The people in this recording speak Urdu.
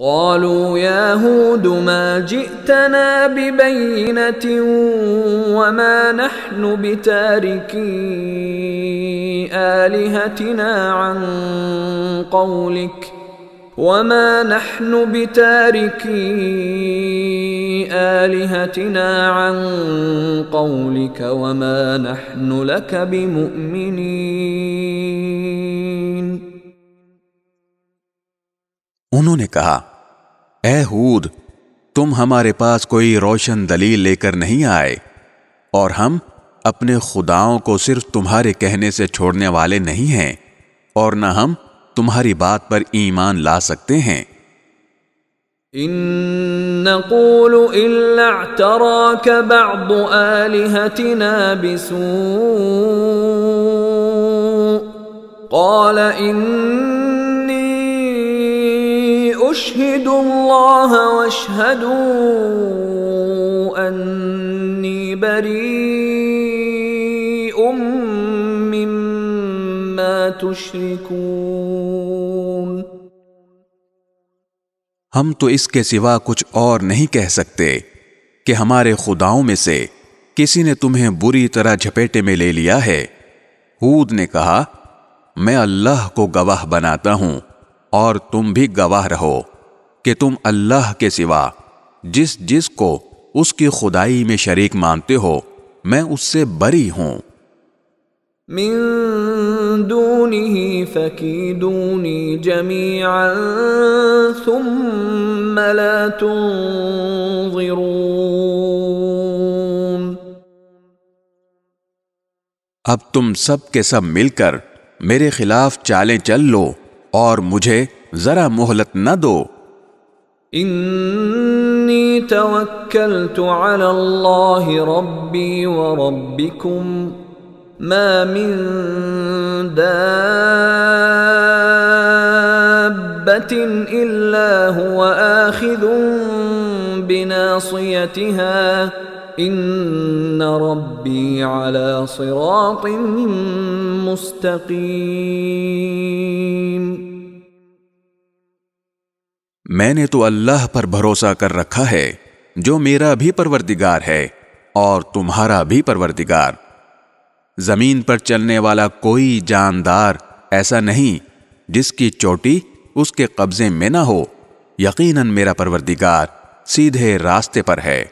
قالوا يا هود ما جئتنا ببينة وما نحن بتاركي آلهتنا عن قولك وما نحن لك بمؤمنين. انہوں نے کہا اے ہود، تم ہمارے پاس کوئی روشن دلیل لے کر نہیں آئے، اور ہم اپنے خداؤں کو صرف تمہارے کہنے سے چھوڑنے والے نہیں ہیں، اور نہ ہم تمہاری بات پر ایمان لا سکتے ہیں۔ إن نقول إلا اعتراك بعض آلهتنا بسوء قال إني أشهد الله واشهدوا أني بريء مما تشركون۔ ہم تو اس کے سوا کچھ اور نہیں کہہ سکتے کہ ہمارے خداؤں میں سے کسی نے تمہیں بری طرح جھپیٹے میں لے لیا ہے۔ ہود نے کہا میں اللہ کو گواہ بناتا ہوں اور تم بھی گواہ رہو کہ تم اللہ کے سوا جس کو اس کی خدائی میں شریک مانتے ہو میں اس سے بری ہوں۔ من دونه فكيدوني جميعا ثم لا تنظرون۔ اب تم سب کے سب مل کر میرے خلاف چالیں چل لو اور مجھے ذرا مہلت نہ دو۔ انی توکلت علی اللہ ربی وربکم ما من دابة إلا هو آخذ بناصيتها إن ربي على صراط مستقيم۔ میں نے تو اللہ پر بھروسہ کر رکھا ہے جو میرا بھی پروردگار ہے اور تمہارا بھی پروردگار۔ زمین پر چلنے والا کوئی جاندار ایسا نہیں جس کی چوٹی اس کے قبضے میں نہ ہو۔ یقیناً میرا پروردگار سیدھے راستے پر ہے۔